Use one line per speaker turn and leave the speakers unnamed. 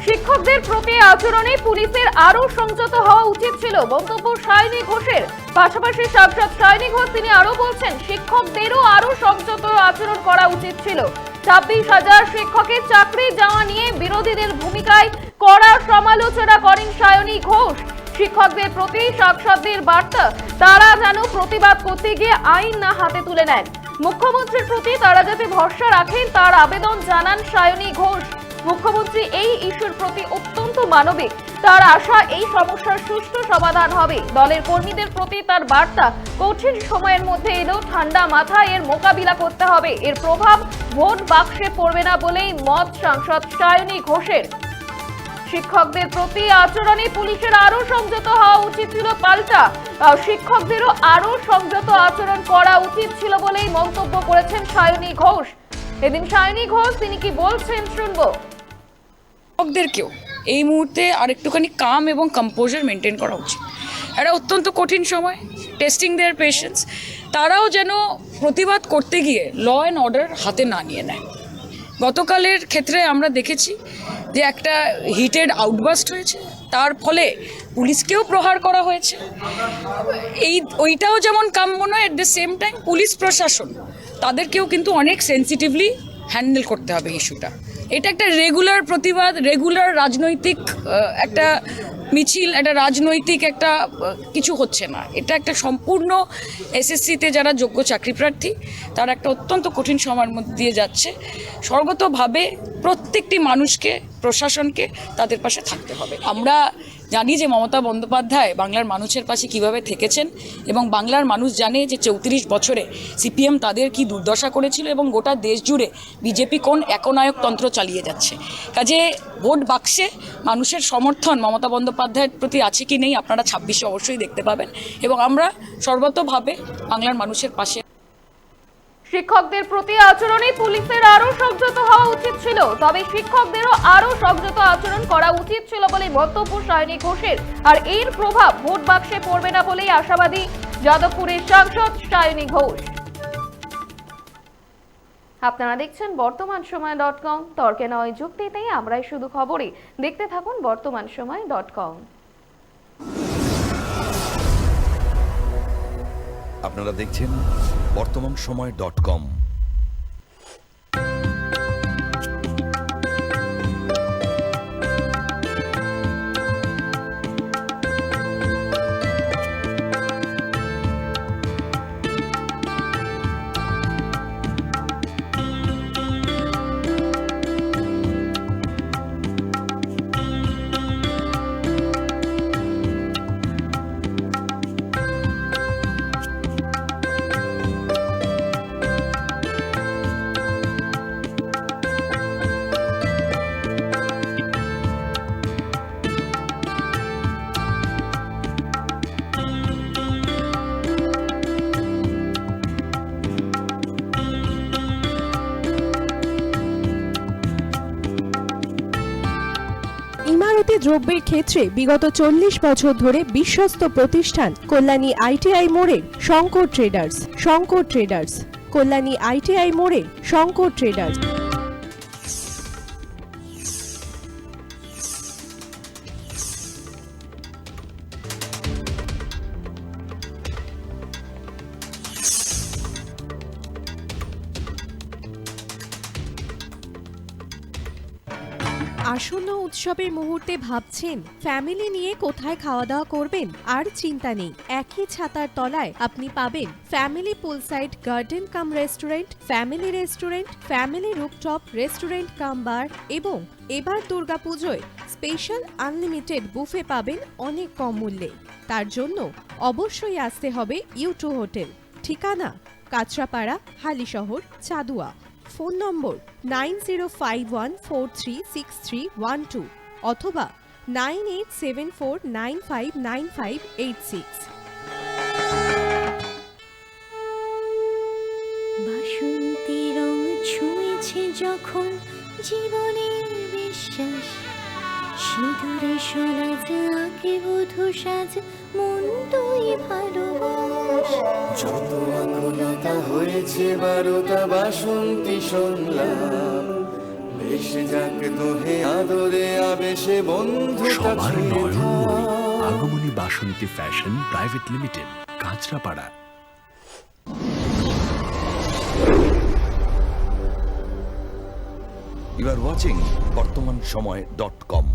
শিক্ষকদের প্রতি আচরণে পুলিশের আরো সংযত হওয়া উচিত ছিল, মন্তব্য সায়নী ঘোষের। পাশাপাশি সাংসদ সায়নী ঘোষ তিনি আরো বলছেন, শিক্ষকদেরও আরো সংযত আচরণ করা উচিত ছিল। 26,000 শিক্ষকের চাকরি যাওয়া নিয়ে বিরোধীদের ভূমিকায় কড়া সমালোচনা করেন সায়নী ঘোষ। শিক্ষকদের প্রতি সাংসদদের বার্তা, তারা যেন প্রতিবাদ করতে গিয়ে আইন না হাতে তুলে নেন। মুখ্যমন্ত্রীর প্রতি তারা যাতে ভরসা রাখেন তার আবেদন জানান সায়নী ঘোষ। মুখ্যমন্ত্রী এই ইস্যুর প্রতি অত্যন্ত মানবিক, তার আশা এই সমস্যার সুষ্ঠু সমাধান হবে। দলের কর্মীদের প্রতি তার বার্তা, কঠিন সময়ের মধ্যে এলেও ঠান্ডা মাথায় এর মোকাবিলা করতে হবে। এর প্রভাব ভোট বাক্সে পড়বে না বলেই মত সাংসদ সায়নী ঘোষের। শিক্ষকদের প্রতি আচরণে পুলিশের আরো সংযত হওয়া উচিত ছিল, পাল্টা শিক্ষকদেরও আরো সংযত আচরণ করা উচিত ছিল বলেই মন্তব্য করেছেন সায়নী ঘোষ। এদিন সায়নী ঘোষ তিনি কি বলছেন শুনবো।
শিক্ষকদেরকেও এই মুহূর্তে আর একটুখানি কাম এবং কম্পোজার মেনটেন করা উচিত। এটা অত্যন্ত কঠিন সময়, টেস্টিং দেয়ার পেশেন্স, তারাও যেন প্রতিবাদ করতে গিয়ে ল অ্যান্ড অর্ডার হাতে না নিয়ে নেয়। গতকালের ক্ষেত্রে আমরা দেখেছি যে একটা হিটেড আউটবাস্ট হয়েছে, তার ফলে পুলিশকেও প্রহার করা হয়েছে। ওইটাও যেমন কাম্য নয়, at the same time police প্রশাসন তাদেরকেও কিন্তু অনেক সেন্সিটিভলি হ্যান্ডেল করতে হবে ইস্যুটা। এটা একটা রেগুলার প্রতিবাদ, রেগুলার রাজনৈতিক একটা মিছিল, একটা রাজনৈতিক একটা কিছু হচ্ছে না। এটা একটা সম্পূর্ণ এসএসসিতে যারা যোগ্য চাকরি প্রার্থী তারা একটা অত্যন্ত কঠিন সময়ের মধ্যে দিয়ে যাচ্ছে। সর্বতভাবে প্রত্যেকটি মানুষকে, প্রশাসনকে তাদের পাশে থাকতে হবে। আমরা জানি যে মমতা বন্দ্যোপাধ্যায় বাংলার মানুষের পাশে কিভাবে থেকেছেন এবং বাংলার মানুষ জানে যে 34 বছরে সিপিএম তাদের কি দুর্দশা করেছিল এবং গোটা দেশ জুড়ে বিজেপি কোন একনায়কতন্ত্র চালিয়ে যাচ্ছে। কাজে ভোট বাক্সে মানুষের সমর্থন মমতা বন্দ্যোপাধ্যায়ের প্রতি আছে কি নেই আপনারা 26-এ অবশ্যই দেখতে পাবেন এবং আমরা সর্বতভাবে বাংলার মানুষের পাশে।
শিক্ষকদের প্রতি আচরণে পুলিশের আরো সংযত হওয়া উচিত ছিল, তবে শিক্ষকদেরও আরো সংযত আচরণ করা উচিত ছিল বলে মন্তব্য সায়নী ঘোষের। আর এর প্রভাব ভোট বাক্সে পড়বে না বলেই আশাবাদী যাদবপুরের সাংসদ সায়নী ঘোষ। আপনারা দেখছেন বর্তমানসময়.com, তর্কে নয় যুক্তিতেই আমরাই শুধু খবরে। দেখতে থাকুন বর্তমানসময়.com।
আপনারা দেখছেন বর্তমানসময়.com।
ইমারতি দ্রব্যের ক্ষেত্রে বিগত 40 বছর ধরে বিশ্বস্ত প্রতিষ্ঠান কল্যাণী আইটিআই মোড়ের শঙ্কর ট্রেডার্স। কল্যাণী আইটিআই মোড়ের শঙ্কর ট্রেডার্স। আসন্ন উৎসবের মুহূর্তে ভাবছেন ফ্যামিলি নিয়ে কোথায় খাওয়া দাওয়া করবেন? আর চিন্তা নেই, একই ছাতার তলায় আপনি পাবেন family poolside garden cum restaurant, family rooftop restaurant cum bar এবং এবার দুর্গাপুজোয় স্পেশাল আনলিমিটেড বুফে পাবেন অনেক কম মূল্যে। তার জন্য অবশ্যই আসতে হবে U2 হোটেল। ঠিকানা কাঁচরাপাড়া, হালিশহর, চাদুয়া। ফোন নম্বর 9051436312 অথবা 9874959586।
বাসন্তী রং ছুঁয়েছে যখন জীবনের বিশ্বাস, সিঁদুরে সরাজ আঁকে বধূ সাজ, মন তুই ভালোবাস।
যত আকুলতা হয়েছে বারোটা বাসন্তী শুনলাম, বেশ মিশে যাক তোহে আদরে আবেশে বন্ধুটা
সবার
ছুঁয়ে
নয়নমণি
থাক।
Agomoni Basanti fashion private limited, Kanchrapara.
You are watching বর্তমান সময়.com